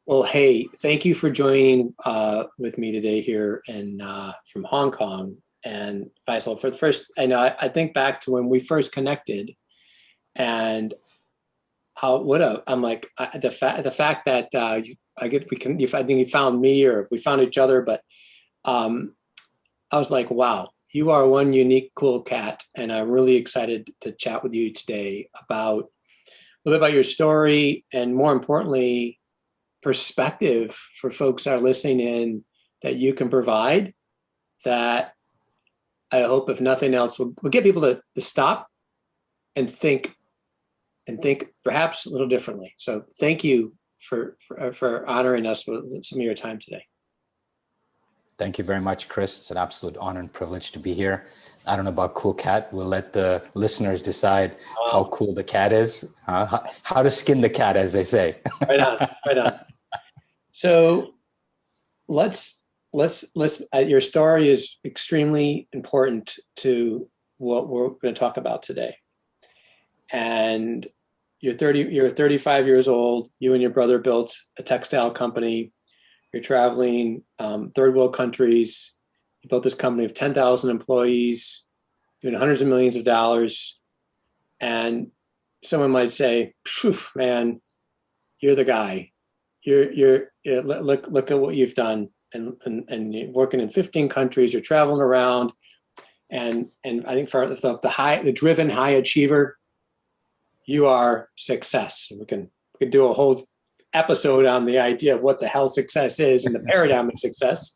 Well, hey, thank you for joining with me today here in from Hong Kong. And Faisal, for the first, I think back to when we first connected, and how what a I'm like the fact that I get we can if I think you found me or we found each other, but um, I was like, wow, you are one unique cool cat, and I'm really excited to chat with you today about a little bit about your story, and more importantly, perspective for folks that are listening in that you can provide that I hope, if nothing else, will get people to stop and think perhaps a little differently. So thank you for honoring us with some of your time today. Thank you very much, Chris. It's an absolute honor and privilege to be here. I don't know about cool cat. We'll let the listeners decide how cool the cat is, how to skin the cat, as they say. Right on, right on. So let's your story is extremely important to what we're going to talk about today. And you're 35 years old. You and your brother built a textile company. You're traveling third world countries. You built this company of 10,000 employees, doing hundreds of millions of dollars. And someone might say, "Phew, man, you're the guy. Look at what you've done, and you're working in 15 countries. You're traveling around, and I think for the driven high achiever, you are success. We can do a whole episode on the idea of what the hell success is and the paradigm of success,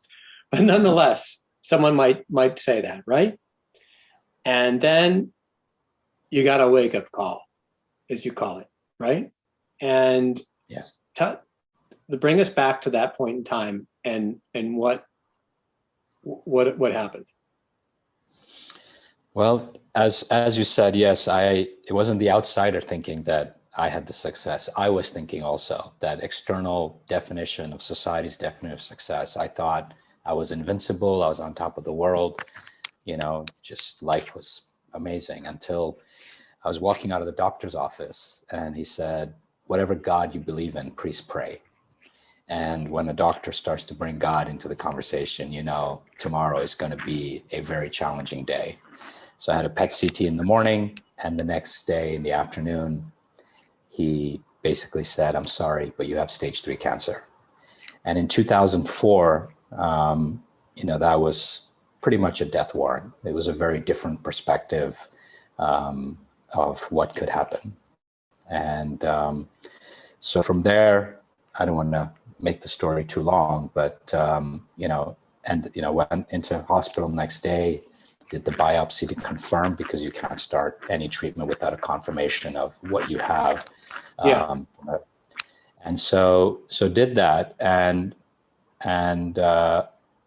but nonetheless, someone might say that, right? And then you got a wake up call, as you call it, right? And yes. Bring us back to that point in time and what happened. Well, as you said, yes, it wasn't the outsider thinking that I had the success. I was thinking also that external definition of society's definition of success. I thought I was invincible. I was on top of the world. Just life was amazing until I was walking out of the doctor's office and he said, "Whatever God you believe in, please pray." And when a doctor starts to bring God into the conversation, tomorrow is going to be a very challenging day. So I had a PET CT in the morning, and the next day in the afternoon, he basically said, "I'm sorry, but you have stage 3 cancer." And in 2004, that was pretty much a death warrant. It was a very different perspective of what could happen. And so from there, I don't want to make the story too long, but, went into hospital next day, did the biopsy to confirm, because you can't start any treatment without a confirmation of what you have. Yeah. And so did that and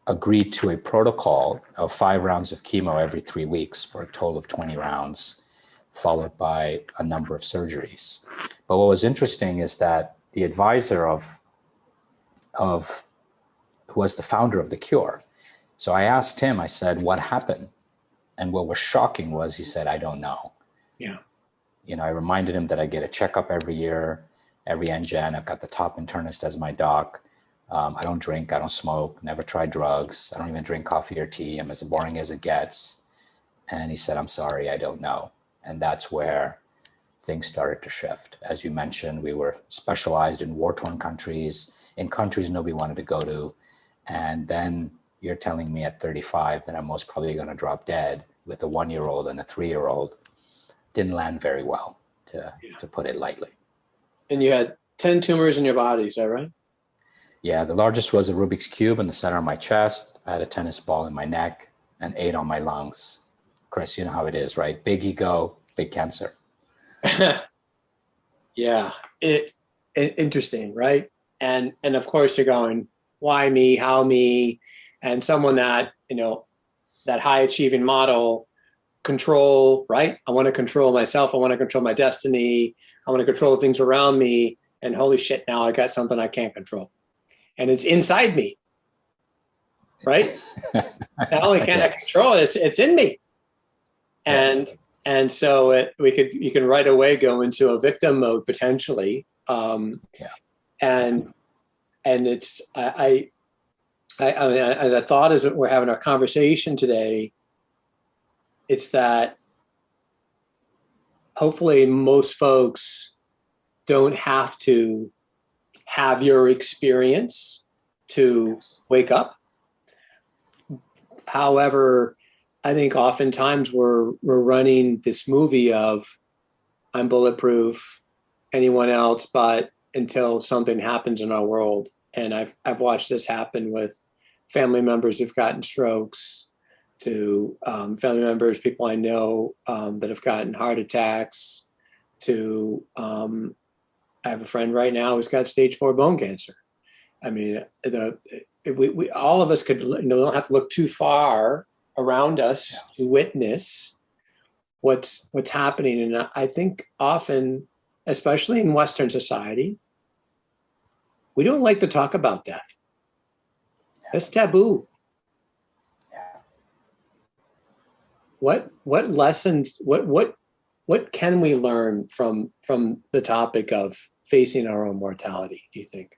agreed to a protocol of 5 rounds of chemo every 3 weeks for a total of 20 rounds, followed by a number of surgeries. But what was interesting is that the advisor of who was the founder of the cure. So I asked him, I said, "What happened?" And what was shocking was he said, "I don't know." Yeah. I reminded him that I get a checkup every year, every NGen. I've got the top internist as my doc. I don't drink, I don't smoke, never tried drugs. I don't even drink coffee or tea. I'm as boring as it gets. And he said, "I'm sorry, I don't know." And that's where things started to shift. As you mentioned, we were specialized in war-torn countries, in countries nobody wanted to go to. And then you're telling me at 35 that I'm most probably going to drop dead with a 1-year-old and a 3-year-old. Didn't land very well, to put it lightly. And you had 10 tumors in your body, is that right? Yeah, the largest was a Rubik's Cube in the center of my chest. I had a tennis ball in my neck and 8 on my lungs. Chris, you know how it is, right? Big ego, big cancer. Yeah, it interesting, right? And of course you're going, why me? How me? And someone that that high achieving model, control, right? I want to control myself. I want to control my destiny. I want to control the things around me. And holy shit, now I got something I can't control, and it's inside me, right? Not only can I control it, it's in me. And yes. And so you can right away go into a victim mode potentially, and And it's I mean, as I thought as we're having our conversation today, it's that hopefully most folks don't have to have your experience to wake up. However, I think oftentimes we're running this movie of I'm bulletproof, anyone else but until something happens in our world. And I've watched this happen with family members who've gotten strokes, to family members, people I know that have gotten heart attacks, to I have a friend right now who's got stage 4 bone cancer. I mean, we all of us could, don't have to look too far around us to witness what's happening. And I think often, especially in Western society, we don't like to talk about death. That's taboo. What lessons, what can we learn from the topic of facing our own mortality, do you think?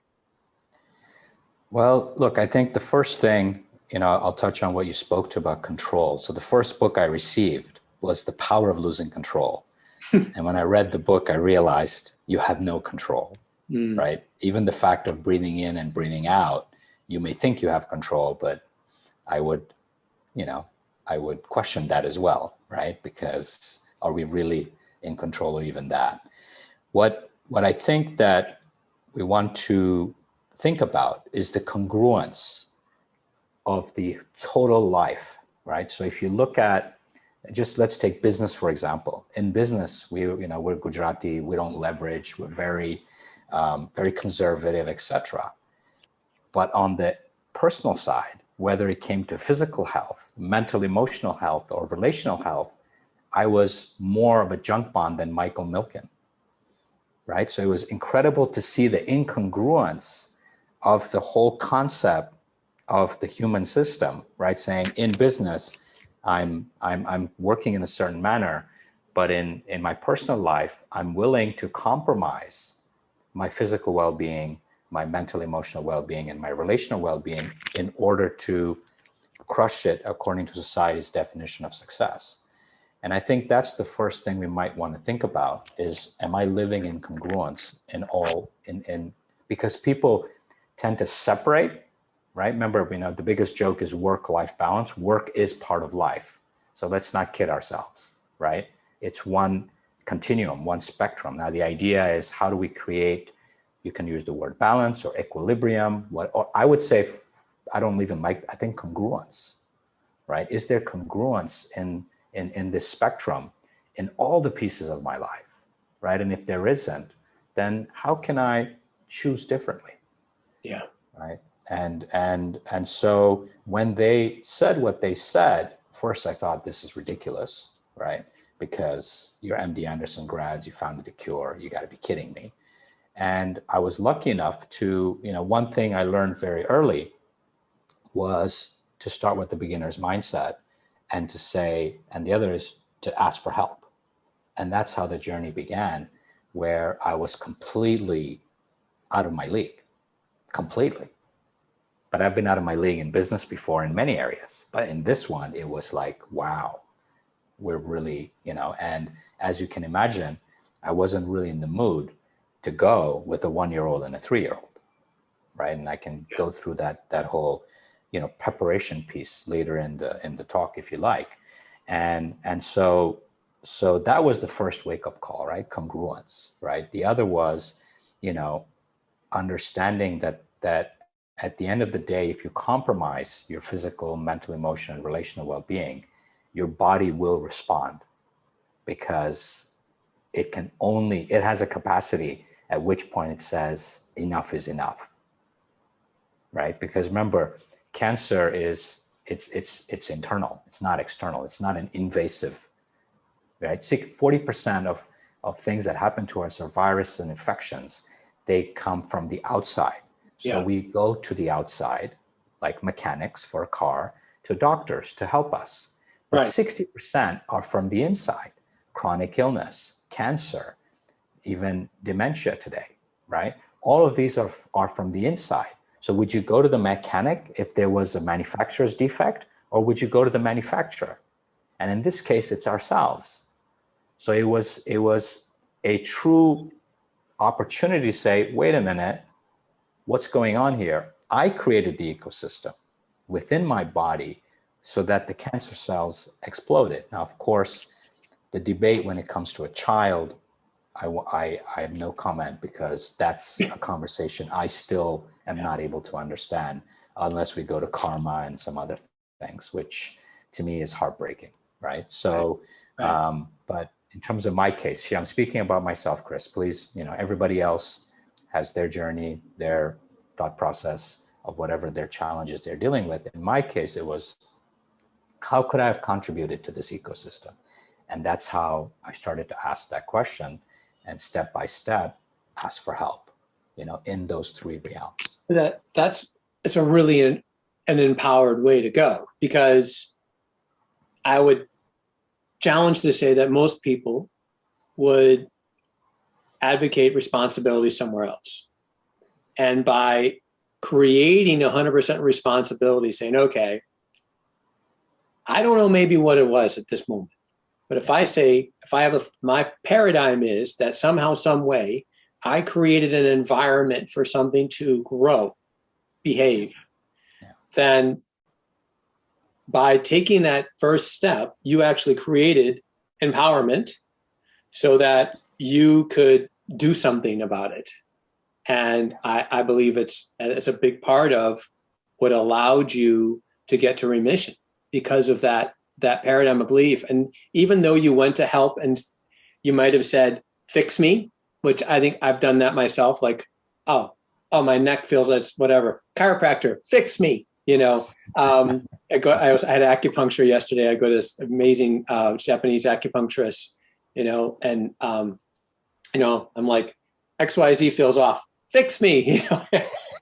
Well, look, I think the first thing, I'll touch on what you spoke to about control. So the first book I received was The Power of Losing Control. And when I read the book, I realized you have no control, right? Even the fact of breathing in and breathing out, you may think you have control, but I would question that as well, right? Because are we really in control of even that? What I think that we want to think about is the congruence of the total life, right? So if you look at, just let's take business, for example. In business, we're Gujarati, we don't leverage, we're very, very conservative, etc. But on the personal side, whether it came to physical health, mental, emotional health, or relational health, I was more of a junk bond than Michael Milken, right? So it was incredible to see the incongruence of the whole concept of the human system, right? Saying in business, I'm working in a certain manner, but in my personal life, I'm willing to compromise my physical well-being, my mental, emotional well-being, and my relational well-being in order to crush it according to society's definition of success. And I think that's the first thing we might want to think about is, am I living in congruence because people tend to separate, right? Remember, the biggest joke is work-life balance. Work is part of life. So let's not kid ourselves, right? It's one continuum, one spectrum. Now, the idea is how do we create, you can use the word balance or equilibrium, or I would say, I don't even like, I think congruence, right? Is there congruence in this spectrum in all the pieces of my life, right? And if there isn't, then how can I choose differently? Yeah. Right. And so when they said what they said, first I thought this is ridiculous, right? Because you're MD Anderson grads, you founded the cure, you got to be kidding me. And I was lucky enough to, one thing I learned very early was to start with the beginner's mindset and to say, and the other is to ask for help. And that's how the journey began, where I was completely out of my league, completely. But I've been out of my league in business before in many areas. But in this one, it was like, wow, we're really, and as you can imagine, I wasn't really in the mood to go with a 1-year-old and a 3-year-old, right? And I can go through that whole, preparation piece later in the talk, if you like. And so that was the first wake-up call, right? Congruence, right? The other was, understanding that at the end of the day, if you compromise your physical, mental, emotional, and relational well-being, your body will respond because it has a capacity at which point it says enough is enough, right? Because remember, cancer it's internal, it's not external, it's not an invasive, right? 40% of things that happen to us are viruses and infections. They come from the outside. So we go to the outside, like mechanics for a car, to doctors to help us. But 60% are from the inside, chronic illness, cancer, even dementia today, right? All of these are from the inside. So would you go to the mechanic if there was a manufacturer's defect, or would you go to the manufacturer? And in this case, it's ourselves. So it was a true opportunity to say, wait a minute, what's going on here? I created the ecosystem within my body so that the cancer cells exploded. Now, of course, the debate when it comes to a child, I have no comment, because that's a conversation I still am not able to understand unless we go to karma and some other things, which to me is heartbreaking, right? So, Right. but in terms of my case, here I'm speaking about myself, Chris. Please, everybody else has their journey, their thought process of whatever their challenges they're dealing with. In my case, it was, how could I have contributed to this ecosystem? And that's how I started to ask that question, and step by step ask for help, in those three realms. That's it's a really an empowered way to go, because I would challenge to say that most people would advocate responsibility somewhere else. And by creating 100% responsibility, saying, okay, I don't know maybe what it was at this moment, but if I have my paradigm is that somehow, some way, I created an environment for something to grow, behave, then by taking that first step, you actually created empowerment so that you could do something about it. And I believe it's a big part of what allowed you to get to remission, because of that paradigm of belief. And even though you went to help and you might have said, fix me, which I think I've done that myself, like, oh, my neck feels like whatever. Chiropractor, fix me, I had acupuncture yesterday. I go to this amazing Japanese acupuncturist, and I'm like, XYZ feels off. Fix me,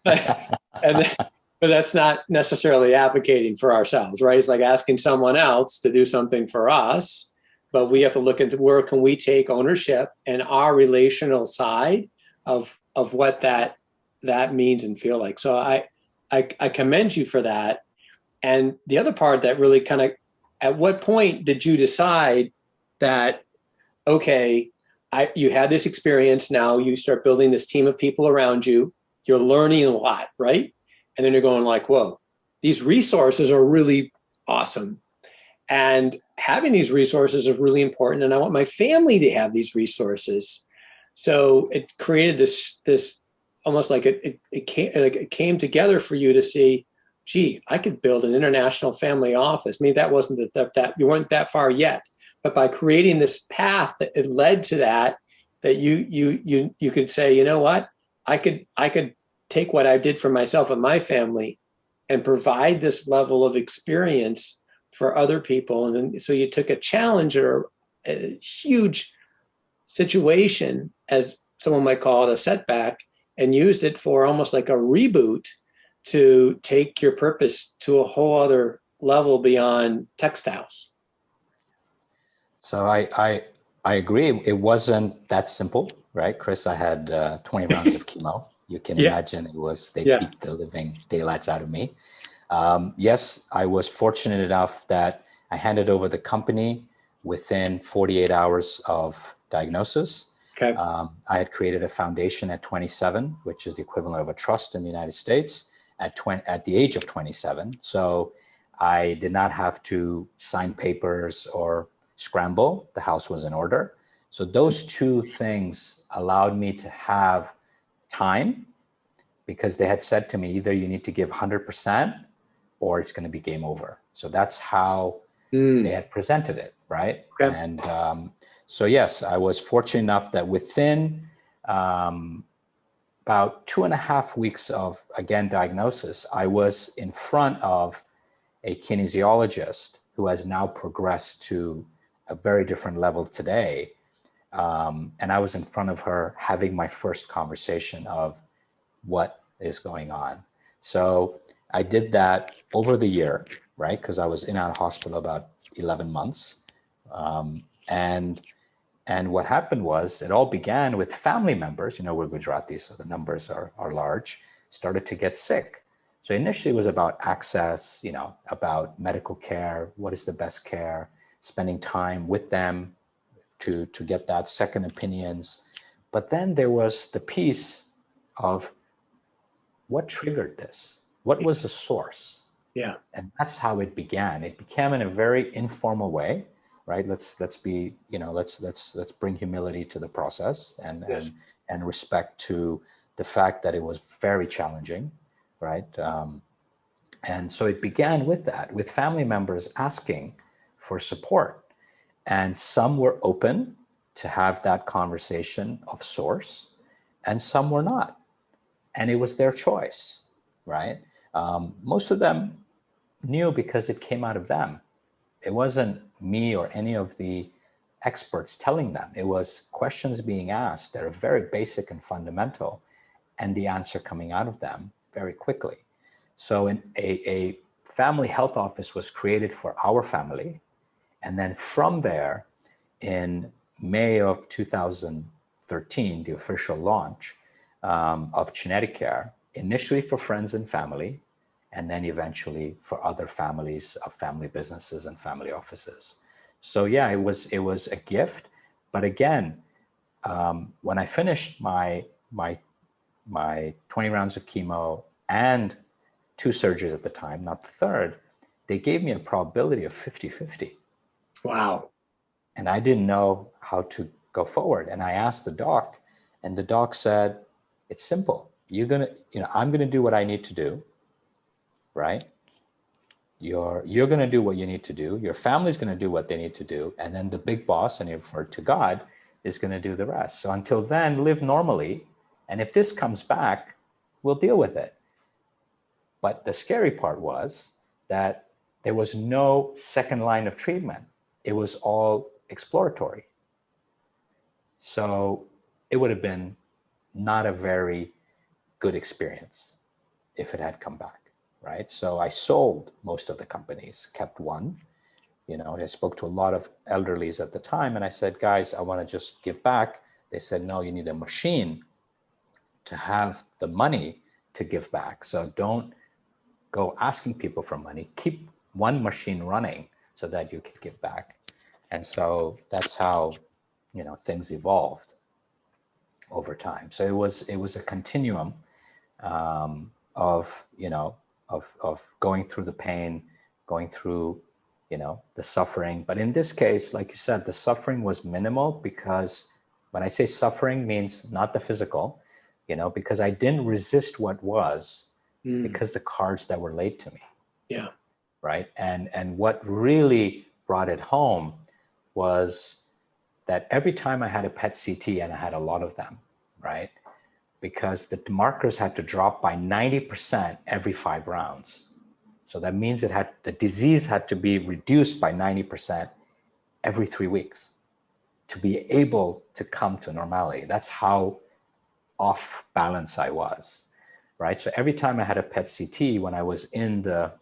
and but that's not necessarily advocating for ourselves, right? It's like asking someone else to do something for us, but we have to look into where can we take ownership and our relational side of what that means and feel like. So I commend you for that. And the other part that really kind of, at what point did you decide that, okay, you had this experience, now you start building this team of people around you, you're learning a lot, right? And then you're going like, whoa, these resources are really awesome. And having these resources is really important. And I want my family to have these resources. So it created this almost like it came together for you to see, gee, I could build an international family office. Maybe that wasn't that you weren't that far yet, but by creating this path, that it led to that you could say, you know what, I could take what I did for myself and my family and provide this level of experience for other people. And then, so you took a challenge or a huge situation, as someone might call it, a setback, and used it for almost like a reboot to take your purpose to a whole other level beyond textiles. So I agree. It wasn't that simple, right, Chris? I had 20 rounds of chemo. You can Yeah. imagine they Yeah. beat the living daylights out of me. Yes, I was fortunate enough that I handed over the company within 48 hours of diagnosis. Okay. I had created a foundation at 27, which is the equivalent of a trust in the United States, at the age of 27. So I did not have to sign papers or scramble. The house was in order. So those two things allowed me to have time, because they had said to me, either you need to give 100% or it's going to be game over. So that's how they had presented it, right? Okay. And so, yes, I was fortunate enough that within about 2.5 weeks of, again, diagnosis, I was in front of a kinesiologist who has now progressed to a very different level today. And I was in front of her having my first conversation of what is going on. So I did that over the year, right? Because I was in and out of hospital about 11 months. And what happened was, it all began with family members. We're Gujaratis, so the numbers are large. started to get sick. So initially it was about access, about medical care, what is the best care, spending time with them to get that second opinions. But then there was the piece of what triggered this? What was the source? Yeah. And that's how it began. It began in a very informal way, right? Let's be, let's bring humility to the process and Yes. and respect to the fact that it was very challenging, right? And so it began with that, with family members asking for support. And some were open to have that conversation of source, and some were not. And it was their choice, right? Most of them knew because it came out of them. It wasn't me or any of the experts telling them. It was questions being asked that are very basic and fundamental, and the answer coming out of them very quickly. So a family health office was created for our family. And then from there, in May of 2013, the official launch of Genetic Care, initially for friends and family, and then eventually for other families of family businesses and family offices. So yeah, it was a gift. But again, when I finished my 20 rounds of chemo and 2 surgeries at the time, not the third, they gave me a probability of 50-50. Wow. And I didn't know how to go forward. And I asked the doc, and the doc said, it's simple. I'm gonna do what I need to do, right? You're gonna do what you need to do. Your family's gonna do what they need to do. And then the big boss, and you refer to God, is gonna do the rest. So until then, live normally. And if this comes back, we'll deal with it. But the scary part was that there was no second line of treatment. It was all exploratory. So it would have been not a very good experience if it had come back, right? So I sold most of the companies, kept one. I spoke to a lot of elderlies at the time, and I said, guys, I want to just give back. They said, no, you need a machine to have the money to give back. So don't go asking people for money. Keep one machine running so that you can give back. And so that's how, things evolved over time. So it was a continuum of going through the pain, going through the suffering. But in this case, like you said, the suffering was minimal, because when I say suffering, means not the physical, because I didn't resist what was, because the cards that were laid to me. Yeah. Right. And what really brought it home was that every time I had a PET CT, and I had a lot of them, right, because the markers had to drop by 90% every 5 rounds. So that means the disease had to be reduced by 90% every 3 weeks to be able to come to normality. That's how off balance I was, right? So every time I had a PET CT, when I was in the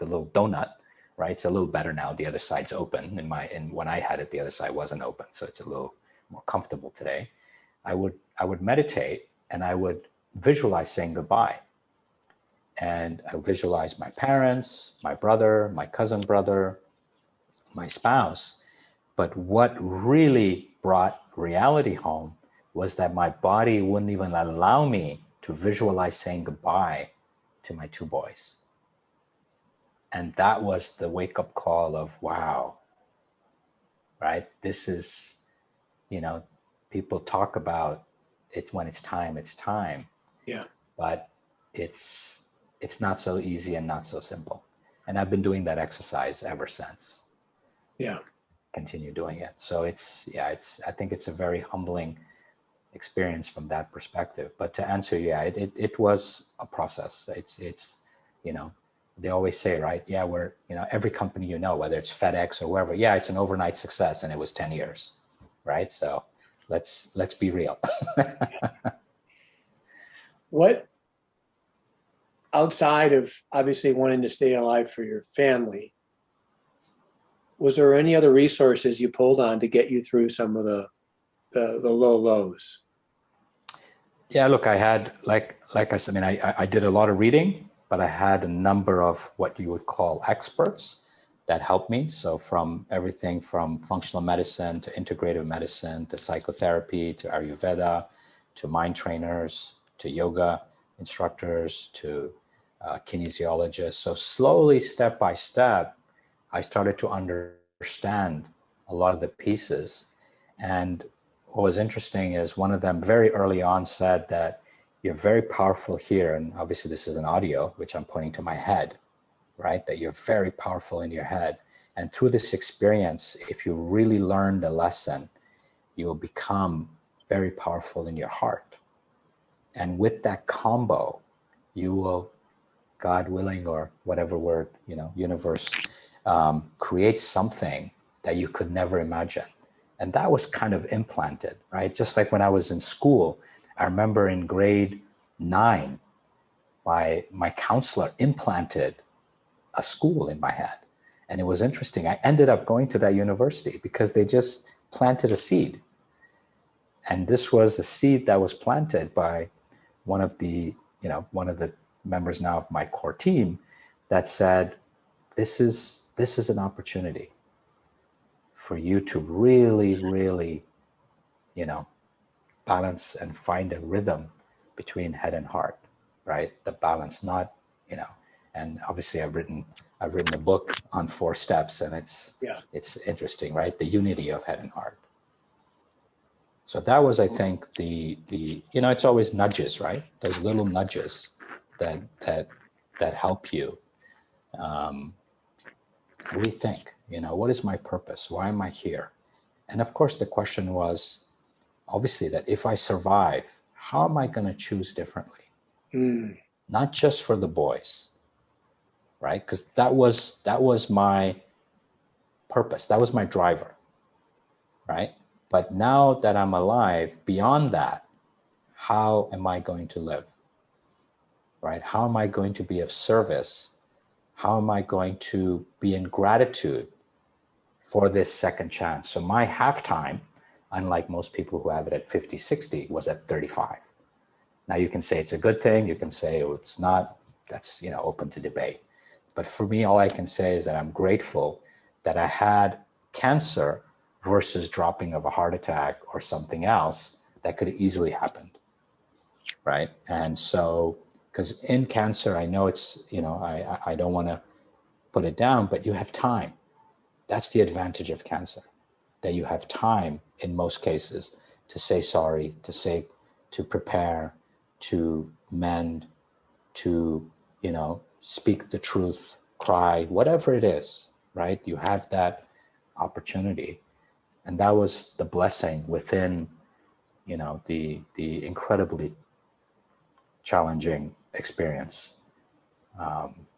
little donut, right? It's a little better now. The other side's open. And when I had it, the other side wasn't open. So it's a little more comfortable today. I would meditate, and I would visualize saying goodbye. And I visualized my parents, my brother, my cousin brother, my spouse. But what really brought reality home was that my body wouldn't even allow me to visualize saying goodbye to my 2 boys. And that was the wake-up call of, wow, right? This is, people talk about it when it's time, it's time. Yeah. But it's not so easy and not so simple. And I've been doing that exercise ever since. Yeah. Continue doing it. So I think it's a very humbling experience from that perspective. But to answer, it was a process. It's they always say, right? Yeah, we're, every company, whether it's FedEx or wherever, yeah, it's an overnight success, and it was 10 years, right? So let's be real. What, outside of obviously wanting to stay alive for your family, was there any other resources you pulled on to get you through some of the low lows? Yeah, look, I had like I said, I mean, I did a lot of reading, but I had a number of what you would call experts that helped me. So from everything from functional medicine to integrative medicine to psychotherapy to Ayurveda to mind trainers to yoga instructors to kinesiologists. So slowly, step by step, I started to understand a lot of the pieces. And what was interesting is one of them very early on said that you're very powerful here. And obviously, this is an audio, which I'm pointing to my head, right? That you're very powerful in your head. And through this experience, if you really learn the lesson, you will become very powerful in your heart. And with that combo, you will, God willing, or whatever word, universe, create something that you could never imagine. And that was kind of implanted, right? Just like when I was in school, I remember in grade 9, my counselor implanted a school in my head. And it was interesting. I ended up going to that university because they just planted a seed. And this was a seed that was planted by one of the, one of the members now of my core team that said, this is an opportunity for you to really, really, you know, balance and find a rhythm between head and heart, right? The balance, not, you know, and obviously I've written a book on 4 steps, and Yeah. it's interesting, right? The unity of head and heart. So that was, I think, the it's always nudges, right? Those little nudges that that that help you rethink. What is my purpose? Why am I here? And of course, the question was obviously that if I survive, how am I going to choose differently? Mm. Not just for the boys, right? Because that was my purpose. That was my driver, right? But now that I'm alive, beyond that, how am I going to live? Right? How am I going to be of service? How am I going to be in gratitude for this second chance? So my halftime, unlike most people who have it at 50, 60, was at 35. Now you can say it's a good thing. You can say it's not. That's open to debate. But for me, all I can say is that I'm grateful that I had cancer versus dropping of a heart attack or something else that could have easily happened, right? And so, because in cancer, I know it's, I don't want to put it down, but you have time. That's the advantage of cancer, that you have time in most cases to say sorry, to prepare, to mend, to, speak the truth, cry, whatever it is, right? You have that opportunity. And that was the blessing within, the incredibly challenging experience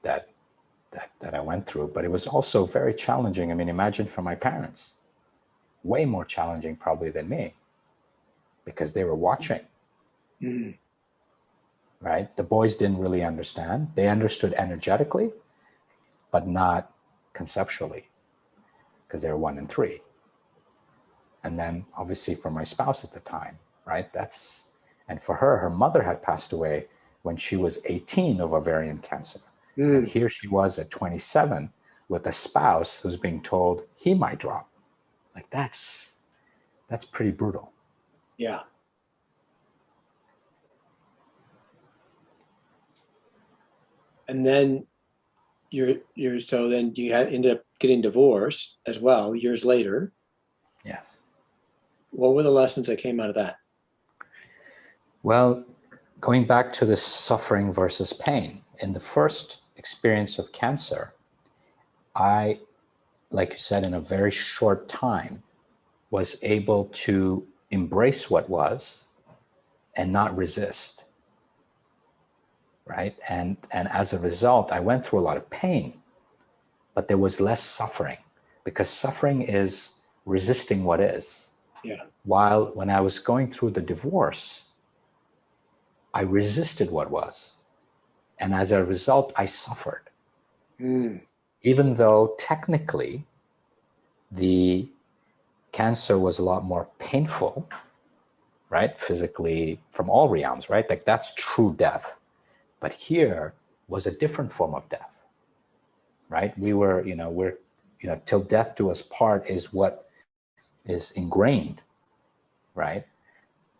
that that I went through. But it was also very challenging. I mean, imagine for my parents, way more challenging probably than me, because they were watching. Mm. Right? The boys didn't really understand. They understood energetically, but not conceptually, because they were 1 and 3. And then obviously for my spouse at the time, right? And for her, her mother had passed away when she was 18 of ovarian cancer. And Mm. here she was at 27 with a spouse who's being told he might drop. Like that's pretty brutal. Yeah. And then you're so then you had ended up getting divorced as well years later. Yes. What were the lessons that came out of that? Well, going back to the suffering versus pain, in the first experience of cancer, I, like you said, in a very short time, was able to embrace what was and not resist, right? And as a result, I went through a lot of pain, but there was less suffering, because suffering is resisting what is. Yeah. While when I was going through the divorce, I resisted what was. And as a result, I suffered. Mm. Even though technically the cancer was a lot more painful, right? Physically, from all realms, right? Like that's true death. But here was a different form of death, right? Till death do us part is what is ingrained, right?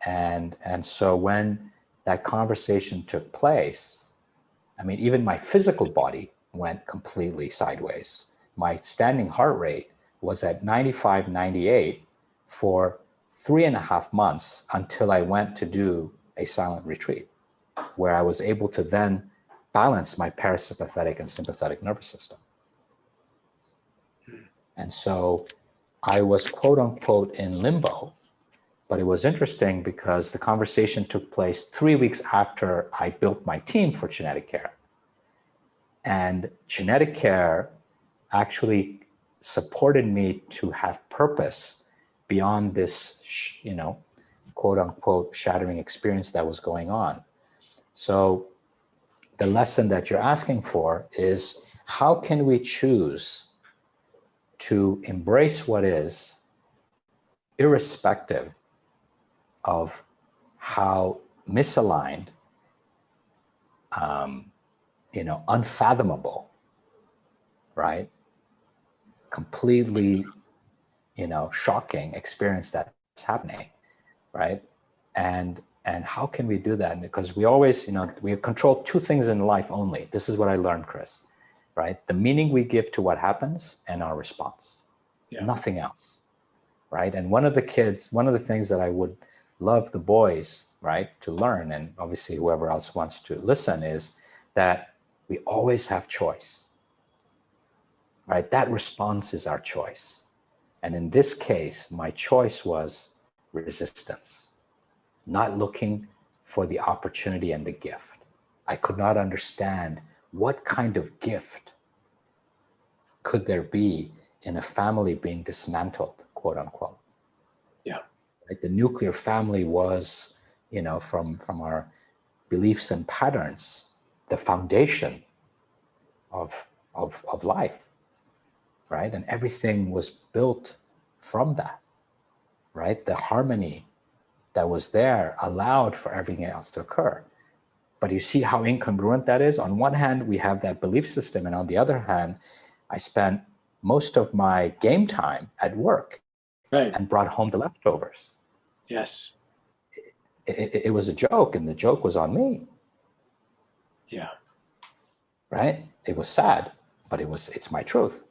And so when that conversation took place, I mean, even my physical body went completely sideways. My standing heart rate was at 95, 98 for 3.5 months until I went to do a silent retreat, where I was able to then balance my parasympathetic and sympathetic nervous system. And so I was quote unquote in limbo. But it was interesting because the conversation took place 3 weeks after I built my team for genetic care. And genetic care actually supported me to have purpose beyond this, quote unquote, shattering experience that was going on. So the lesson that you're asking for is, how can we choose to embrace what is, irrespective of how misaligned, unfathomable, right? Completely, shocking experience that's happening, right? And how can we do that? Because we always, we control two things in life only. This is what I learned, Chris, right? The meaning we give to what happens and our response, nothing else, right? And one of the things that I would love the boys, right, to learn, and obviously whoever else wants to listen, is that we always have choice, right? That response is our choice. And in this case, my choice was resistance, not looking for the opportunity and the gift. I could not understand what kind of gift could there be in a family being dismantled, quote unquote. Yeah. Right? The nuclear family was, from our beliefs and patterns, the foundation of life, right? And everything was built from that, right? The harmony that was there allowed for everything else to occur. But you see how incongruent that is? On one hand, we have that belief system, and on the other hand, I spent most of my game time at work, right, and brought home the leftovers. Yes. It was a joke, and the joke was on me. Yeah. Right? It was sad, but it's my truth.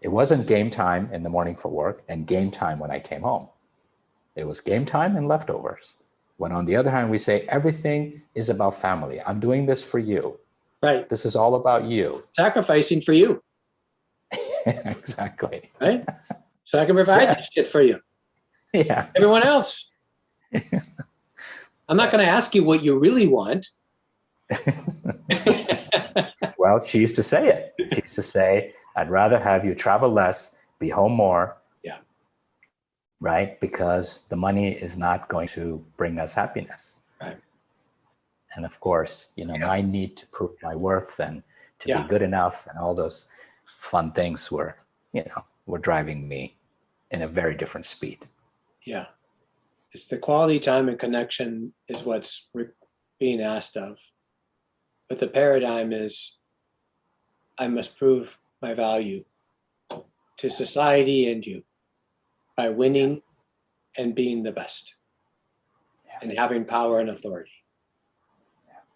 It wasn't game time in the morning for work and game time when I came home. It was game time and leftovers. When on the other hand, we say everything is about family. I'm doing this for you. Right. This is all about you. Sacrificing for you. Exactly. Right? So I can provide this shit for you. Yeah. Everyone else. I'm not going to ask you what you really want. Well, she used to say it. She used to say, I'd rather have you travel less, be home more. Yeah. Right? Because the money is not going to bring us happiness. Right. And of course, my need to prove my worth and to be good enough and all those fun things were driving me in a very different speed. Yeah. It's the quality time and connection is what's being asked of. But the paradigm is, I must prove my value to society and you by winning and being the best and having power and authority.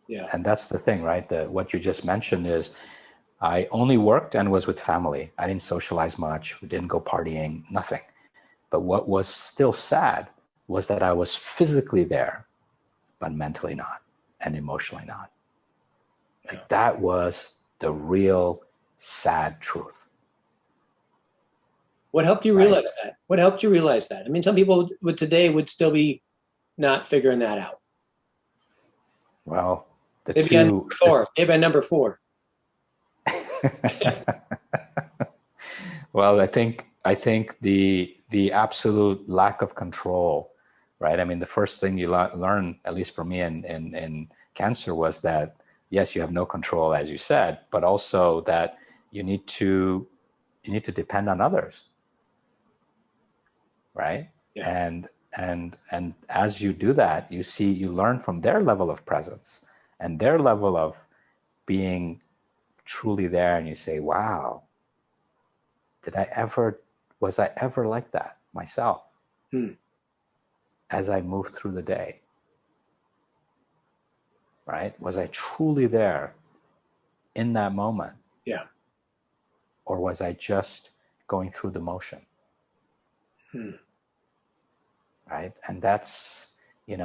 Yeah. And that's the thing, right? What you just mentioned is, I only worked and was with family. I didn't socialize much. We didn't go partying, nothing. But what was still sad was that I was physically there, but mentally not and emotionally not. Like that was the real sad truth. What helped you realize that? What helped you realize that? I mean, some people today would still be not figuring that out. Well, maybe on number four. Well, I think the absolute lack of control, right? I mean, the first thing you learn, at least for me in cancer, was that yes, you have no control, as you said, but also that you need to depend on others, right? Yeah. And as you do that, you learn from their level of presence and their level of being truly there, and you say, wow, was I ever like that myself? As I moved through the day, right? Was I truly there in that moment? Yeah. Or was I just going through the motion? Right? And that's,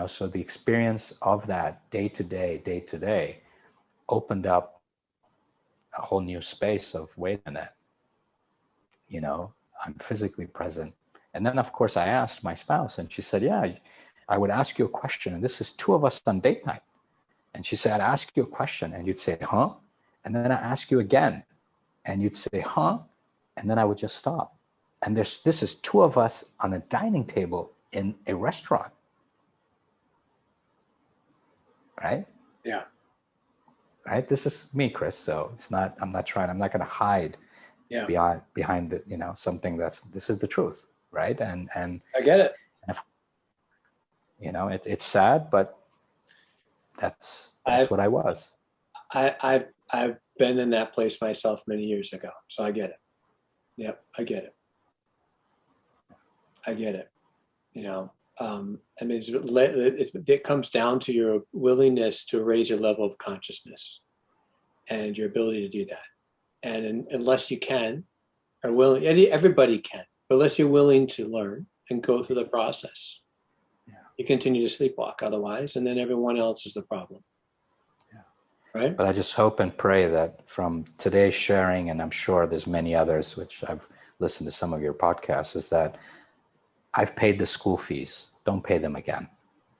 so the experience of that day to day opened up a whole new space of, wait a minute, I'm physically present. And then, of course, I asked my spouse, and she said, yeah, I would ask you a question. And this is two of us on date night. And she said, I'd ask you a question, and you'd say, huh? And then I ask you again, and you'd say, huh? And then I would just stop. And this is two of us on a dining table in a restaurant. Right? Yeah. Right? This is me, Chris. So I'm not going to hide behind the, something this is the truth. Right. And I get it. It's sad, but that's what I was. I've been in that place myself many years ago. So I get it. Yep. I get it. I mean, it comes down to your willingness to raise your level of consciousness and your ability to do that. And unless you can, or willing, everybody can, but unless you're willing to learn and go through the process, you continue to sleepwalk otherwise, and then everyone else is the problem. Yeah. Right? But I just hope and pray that from today's sharing, and I'm sure there's many others, which I've listened to some of your podcasts, is that I've paid the school fees. Don't pay them again.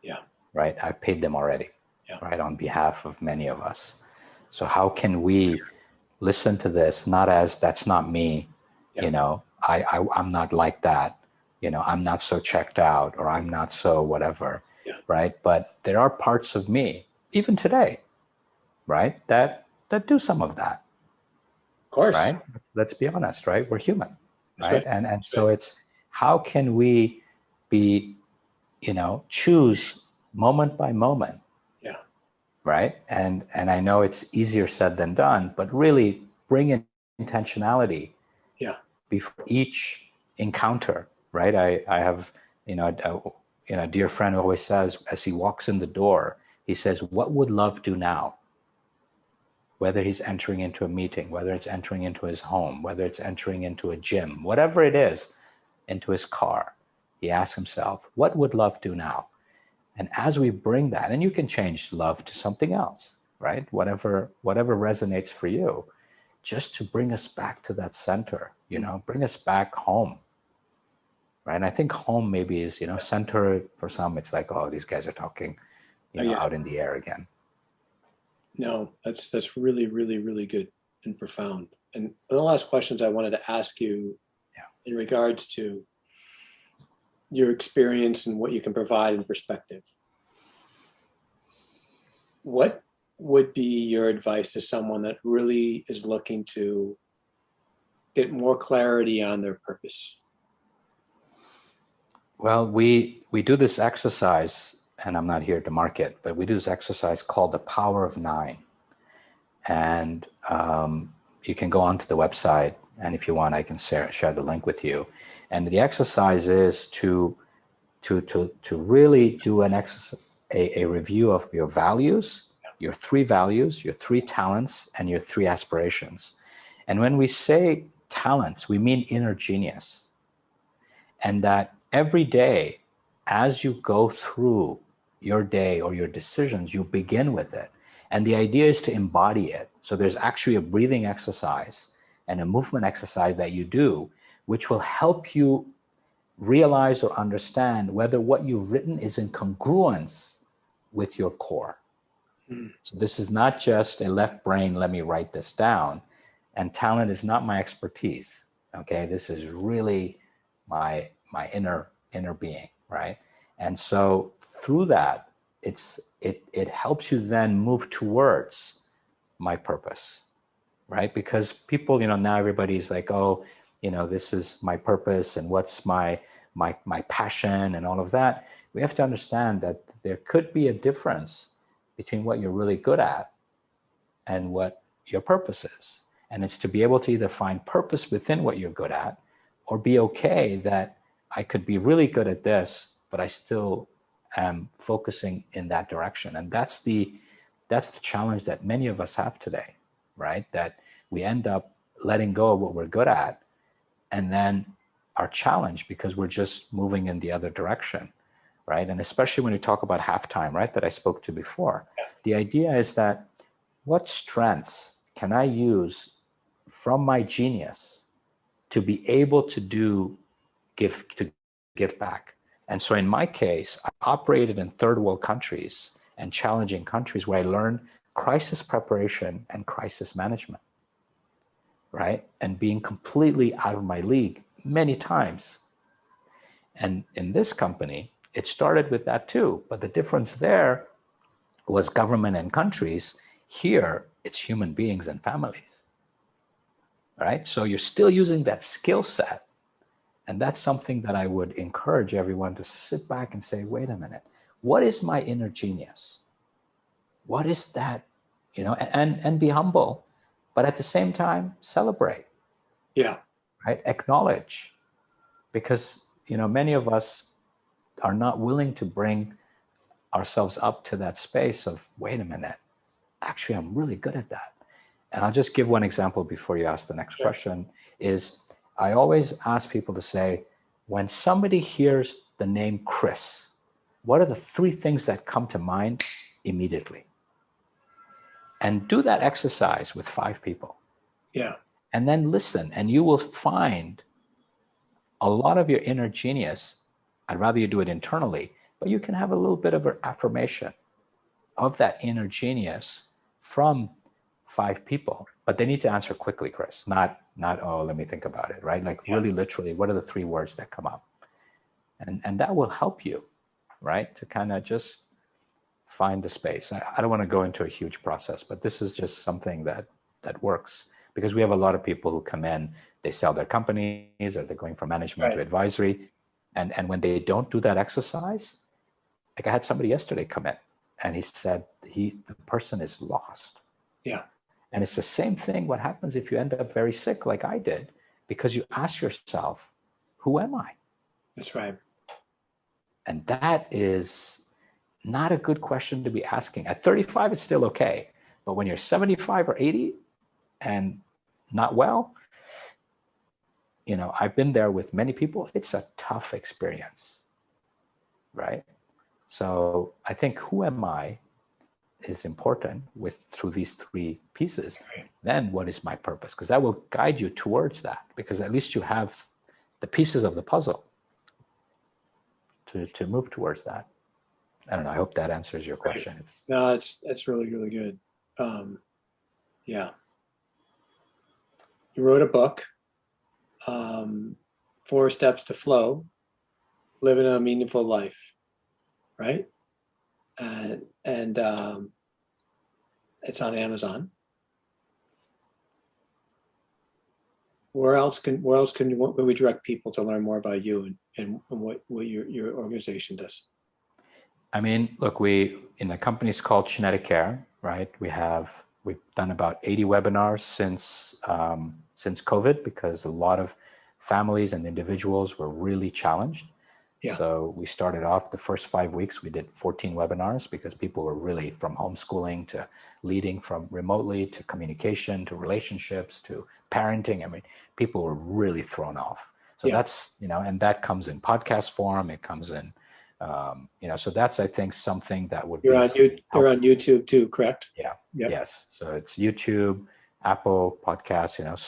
Yeah. Right? I've paid them already. Yeah. Right? On behalf of many of us. So how can we listen to this, not as that's not me, I'm not like that, I'm not so checked out, or I'm not so whatever, right? But there are parts of me, even today, right, that do some of that. Of course. Right? Let's be honest, right? We're human, right? And so right. It's how can we be, choose moment by moment. Yeah. Right? And I know it's easier said than done, but really bring in intentionality before each encounter, right? I have, a dear friend who always says, as he walks in the door, he says, what would love do now? Whether he's entering into a meeting, whether it's entering into his home, whether it's entering into a gym, whatever it is, into his car, he asks himself, what would love do now? And as we bring that, and you can change love to something else, right? Whatever resonates for you, just to bring us back to that center, bring us back home, right? And I think home maybe is, center for some, it's like, oh, these guys are talking, out in the air again. No, that's really, really, really good and profound. And the last questions I wanted to ask you in regards to your experience and what you can provide in perspective. What would be your advice to someone that really is looking to get more clarity on their purpose? Well, we do this exercise, and I'm not here to market, but we do this exercise called the Power of Nine. And you can go onto the website, and if you want, I can share the link with you. And the exercise is to really do an exercise, a review of your values, your three values, your three talents, and your three aspirations. And when we say talents, we mean inner genius. And that every day, as you go through your day or your decisions, you begin with it. And the idea is to embody it. So there's actually a breathing exercise and a movement exercise that you do, which will help you realize or understand whether what you've written is in congruence with your core. So this is not just a left brain, let me write this down. And talent is not my expertise. Okay, this is really my inner being, right? And so through that, it helps you then move towards my purpose, right? Because people, now everybody's like, oh, this is my purpose, and what's my my passion and all of that, we have to understand that there could be a difference between what you're really good at and what your purpose is. And it's to be able to either find purpose within what you're good at, or be okay that I could be really good at this, but I still am focusing in that direction. And that's the challenge that many of us have today, right? That we end up letting go of what we're good at, and then are challenged because we're just moving in the other direction, right? And especially when you talk about halftime, right, that I spoke to before, the idea is that what strengths can I use from my genius to be able to give back? And so in my case, I operated in third world countries and challenging countries where I learned crisis preparation and crisis management, right? And being completely out of my league many times. And in this company, it started with that too. But the difference there was government and countries. Here, it's human beings and families, right? So you're still using that skill set. And that's something that I would encourage everyone to sit back and say, wait a minute, what is my inner genius? What is that? And be humble, but at the same time, celebrate. Yeah. Right? Acknowledge. Because, many of us are not willing to bring ourselves up to that space of, wait a minute, actually, I'm really good at that. And I'll just give one example before you ask the next question, is I always ask people to say, when somebody hears the name Chris, what are the 3 things that come to mind immediately? And do that exercise with 5 people. Yeah. And then listen, and you will find a lot of your inner genius. I'd rather you do it internally, but you can have a little bit of an affirmation of that inner genius from 5 people. But they need to answer quickly, Chris, not, oh, let me think about it, right? Like really literally, what are the 3 words that come up? And that will help you, right? To kind of just find the space. I don't want to go into a huge process, but this is just something that works, because we have a lot of people who come in, they sell their companies, or they're going from management to advisory. And when they don't do that exercise, like I had somebody yesterday come in and he said the person is lost. Yeah. And it's the same thing. What happens if you end up very sick like I did? Because you ask yourself, who am I? That's right. And that is not a good question to be asking. At 35, it's still okay. But when you're 75 or 80 and not well, I've been there with many people. It's a tough experience, right? So I think who am I is important through these 3 pieces. Then what is my purpose? Because that will guide you towards that, because at least you have the pieces of the puzzle to move towards that. I don't know. I hope that answers your question. No, that's really, really good. Yeah. You wrote a book, 4 Steps to Flow, Living a Meaningful Life, right? And it's on Amazon. Where else can we direct people to learn more about you and what your organization does? I mean, look, in the company's called Genetic Care, right? We've done about 80 webinars since COVID, because a lot of families and individuals were really challenged. Yeah. So we started off the first 5 weeks, we did 14 webinars, because people were really, from homeschooling to leading from remotely to communication to relationships to parenting. I mean, people were really thrown off. So that's, and that comes in podcast form. It comes in, so that's, I think, something that would You're on YouTube too, correct? Yeah. Yep. Yes. So it's YouTube, Apple Podcasts,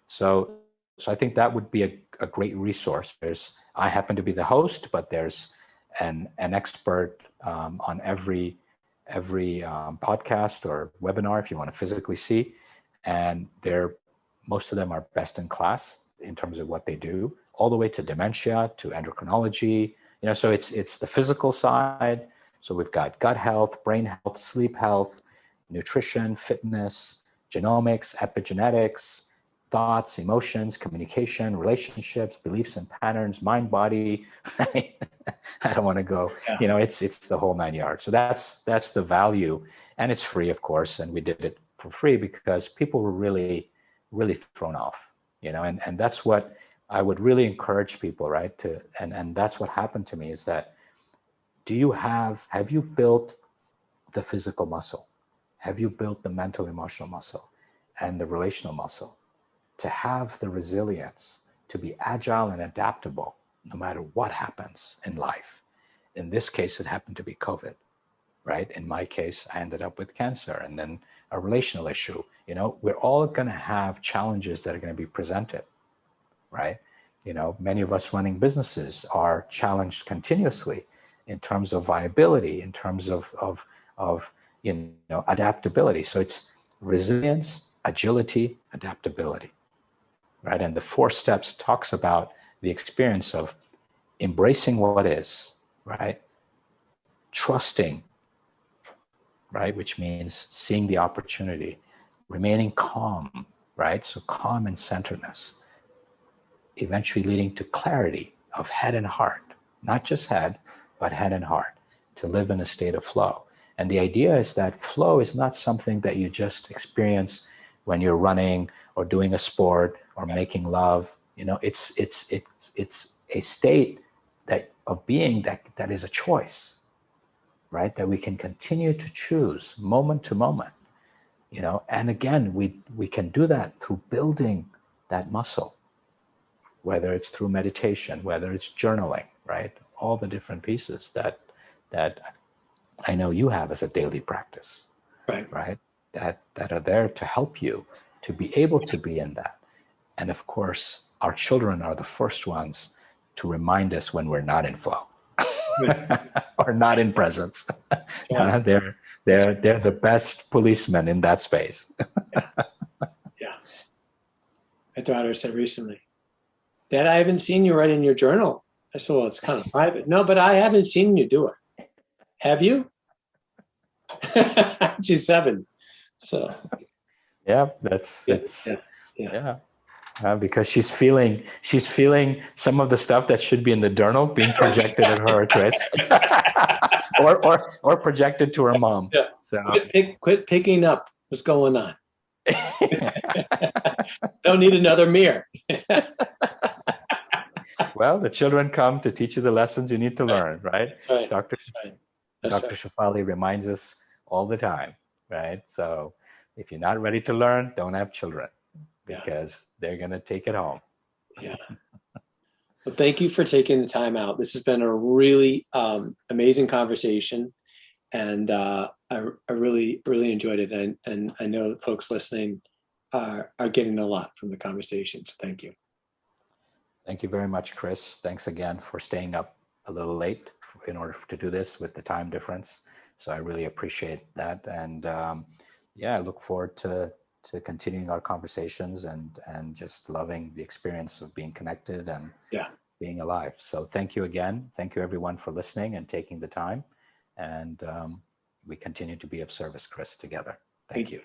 so I think that would be a great resource. I happen to be the host, but there's an expert on every podcast or webinar, if you want to physically see, and most of them are best in class in terms of what they do, all the way to dementia, to endocrinology. So it's the physical side. So we've got gut health, brain health, sleep health, nutrition, fitness, genomics, epigenetics, thoughts, emotions, communication, relationships, beliefs and patterns, mind, body. I don't want to go, Yeah. it's the whole 9 yards. So that's the value, and it's free, of course. And we did it for free because people were really, really thrown off, and that's what I would really encourage people, right? And that's what happened to me is that have you built the physical muscle? Have you built the mental, emotional muscle and the relational muscle to have the resilience, to be agile and adaptable no matter what happens in life? In this case, it happened to be COVID, right? In my case, I ended up with cancer and then a relational issue. We're all going to have challenges that are going to be presented, right? Many of us running businesses are challenged continuously in terms of viability, in terms of adaptability. So it's resilience, agility, adaptability, right? And the 4 steps talks about the experience of embracing what is, right? Trusting, right? Which means seeing the opportunity, remaining calm, right? So calm and centeredness, eventually leading to clarity of head and heart, not just head, but head and heart, to live in a state of flow. And the idea is that flow is not something that you just experience when you're running or doing a sport or making love. It's a state of being that is a choice, right? That we can continue to choose moment to moment, and again, we can do that through building that muscle, whether it's through meditation, whether it's journaling, right? All the different pieces that I know you have as a daily practice, right? That are there to help you to be able to be in that. And of course, our children are the first ones to remind us when we're not in flow or not in presence. Yeah. They're the best policemen in that space. Yeah. My daughter said recently, Dad, I haven't seen you write in your journal. I said, well, it's kind of private. No, but I haven't seen you do it. Have you? She's 7. So Yeah, yeah. because she's feeling some of the stuff that should be in the journal being projected at her, Chris, or projected to her mom. Yeah. So Quit picking up what's going on. Don't need another mirror. well, the children come to teach you the lessons you need to learn, right? Right. Dr. That's right. Shafali reminds us all the time, right? So if you're not ready to learn, don't have children because they're going to take it home. Yeah. Well, thank you for taking the time out. This has been a really amazing conversation, and I really enjoyed it. And I know that folks listening are getting a lot from the conversation. So thank you. Thank you very much, Chris. Thanks again for staying up a little late in order to do this with the time difference. So I really appreciate that. And I look forward to continuing our conversations and just loving the experience of being connected and being alive. So thank you again. Thank you everyone for listening and taking the time. And we continue to be of service, Chris, together. Thank you.